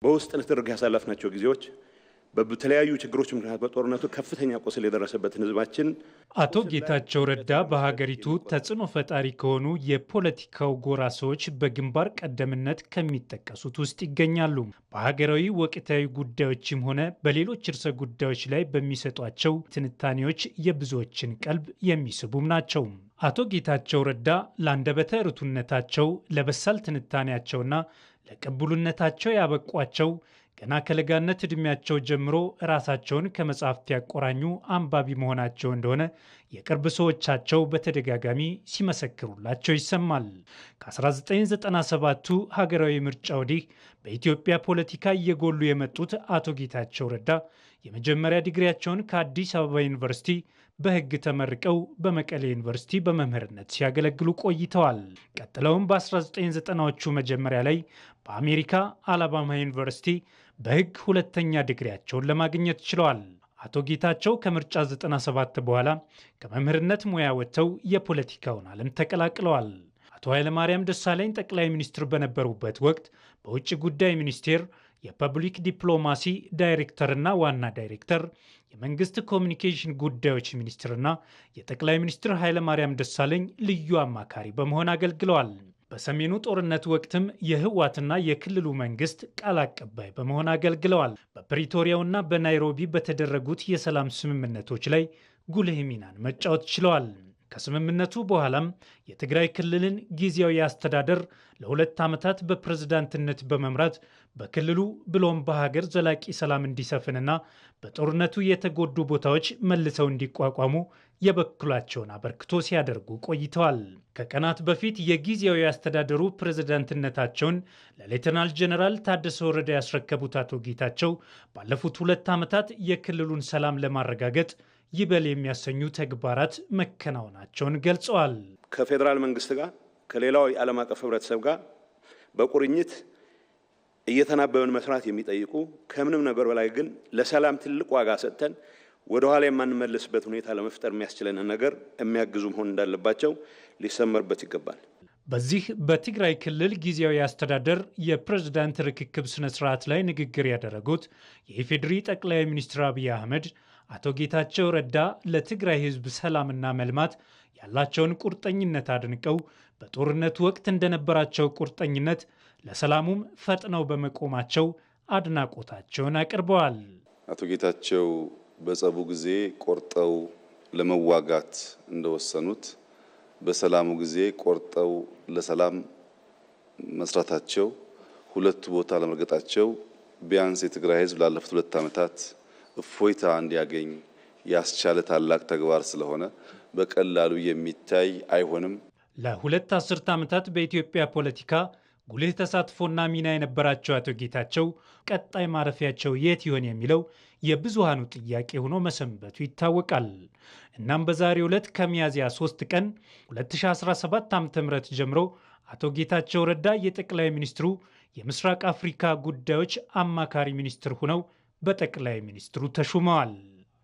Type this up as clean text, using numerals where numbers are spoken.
በውስጥ ንትርክ ያሳለፍናቸው ጊዜዎች በተለያዩ ችግሮች ምክንያት በጦርነቱ ከፍተኛ ቆስል የደረሰበትን ህዝባችን አቶ ጌታቸው ረዳ በሀገሪቱ ተጽዕኖ ፈጣሪ ከሆኑ የፖለቲካው ጎራ ሰዎች በግንባር ቀደምነት ከሚጠቀሱት ውስጥ ይገኛሉ። በሀገራዊ ወቅታዊ ጉዳዮችም ሆነ በሌሎች ርዕሰ ጉዳዮች ላይ በሚሰጧቸው ትንታኔዎች የብዙዎችን ቀልብ የሚስቡም ናቸው። አቶ ጌታቸው ረዳ ለአንደበተ ርቱዕነታቸው፣ ለበሳል ትንታኔያቸውና ለቅቡልነታቸው ያበቋቸው ገና ከለጋነት ዕድሜያቸው ጀምሮ ራሳቸውን ከመጻሕፍት ያቆራኙ አንባቢ መሆናቸው እንደሆነ የቅርብ ሰዎቻቸው በተደጋጋሚ ሲመሰክሩላቸው ይሰማል። ከ1997ቱ ሀገራዊ ምርጫ ወዲህ በኢትዮጵያ ፖለቲካ እየጎሉ የመጡት አቶ ጌታቸው ረዳ የመጀመሪያ ዲግሪያቸውን ከአዲስ አበባ ዩኒቨርሲቲ በሕግ ተመርቀው በመቀሌ ዩኒቨርሲቲ በመምህርነት ሲያገለግሉ ቆይተዋል። ቀጥለውም በ1990ዎቹ መጀመሪያ ላይ በአሜሪካ አላባማ ዩኒቨርሲቲ በሕግ ሁለተኛ ዲግሪያቸውን ለማግኘት ችለዋል። አቶ ጌታቸው ከምርጫ 97 በኋላ ከመምህርነት ሙያ ወጥተው የፖለቲካውን ዓለም ተቀላቅለዋል። አቶ ኃይለማርያም ደሳለኝ ጠቅላይ ሚኒስትር በነበሩበት ወቅት በውጭ ጉዳይ ሚኒስቴር የፐብሊክ ዲፕሎማሲ ዳይሬክተርና ዋና ዳይሬክተር፣ የመንግስት ኮሚኒኬሽን ጉዳዮች ሚኒስትርና የጠቅላይ ሚኒስትር ኃይለማርያም ደሳለኝ ልዩ አማካሪ በመሆን አገልግለዋል። በሰሜኑ ጦርነት ወቅትም የህወሓትና የክልሉ መንግስት ቃል አቀባይ በመሆን አገልግለዋል። በፕሪቶሪያውና በናይሮቢ በተደረጉት የሰላም ስምምነቶች ላይ ጉልህ ሚናን መጫወት ችለዋል። ከስምምነቱ በኋላም የትግራይ ክልልን ጊዜያዊ አስተዳደር ለ2 ዓመታት በፕሬዝዳንትነት በመምራት በክልሉ ብሎም በሀገር ዘላቂ ሰላም እንዲሰፍንና በጦርነቱ የተጎዱ ቦታዎች መልሰው እንዲቋቋሙ የበኩላቸውን አበርክቶ ሲያደርጉ ቆይተዋል። ከቀናት በፊት የጊዜያዊ አስተዳደሩ ፕሬዝዳንትነታቸውን ለሌተናል ጀነራል ታደሰ ወረደ ያስረከቡት አቶ ጌታቸው ባለፉት 2 ዓመታት የክልሉን ሰላም ለማረጋገጥ ይበል የሚያሰኙ ተግባራት መከናወናቸውን ገልጸዋል። ከፌዴራል መንግስት ጋር ከሌላው የዓለም አቀፍ ህብረተሰብ ጋር በቁርኝት እየተናበበን መስራት የሚጠይቁ ከምንም ነገር በላይ ግን ለሰላም ትልቅ ዋጋ ሰጥተን ወደ ኋላ የማንመለስበት ሁኔታ ለመፍጠር የሚያስችለን ነገር የሚያግዙ መሆን እንዳለባቸው ሊሰመርበት ይገባል። በዚህ በትግራይ ክልል ጊዜያዊ አስተዳደር የፕሬዝዳንት ርክክብ ስነ ስርዓት ላይ ንግግር ያደረጉት የኢፌዴሪ ጠቅላይ ሚኒስትር አብይ አህመድ አቶ ጌታቸው ረዳ ለትግራይ ህዝብ ሰላምና መልማት ያላቸውን ቁርጠኝነት አድንቀው በጦርነቱ ወቅት እንደነበራቸው ቁርጠኝነት ለሰላሙም ፈጥነው በመቆማቸው አድናቆታቸውን አቅርበዋል። አቶ ጌታቸው በጸቡ ጊዜ ቆርጠው ለመዋጋት እንደወሰኑት በሰላሙ ጊዜ ቆርጠው ለሰላም መስራታቸው፣ ሁለቱ ቦታ ለመርገጣቸው ቢያንስ የትግራይ ህዝብ ላለፉት 2 ዓመታት እፎይታ እንዲያገኝ ያስቻለ ታላቅ ተግባር ስለሆነ በቀላሉ የሚታይ አይሆንም። ለ2 አስርት ዓመታት በኢትዮጵያ ፖለቲካ ጉልህ ተሳትፎና ሚና የነበራቸው አቶ ጌታቸው ቀጣይ ማረፊያቸው የት ይሆን የሚለው የብዙሃኑ ጥያቄ ሆኖ መሰንበቱ ይታወቃል። እናም በዛሬው ዕለት ከሚያዝያ 3 ቀን 2017 ዓ.ም ጀምሮ አቶ ጌታቸው ረዳ የጠቅላይ ሚኒስትሩ የምስራቅ አፍሪካ ጉዳዮች አማካሪ ሚኒስትር ሆነው በጠቅላይ ሚኒስትሩ ተሹመዋል።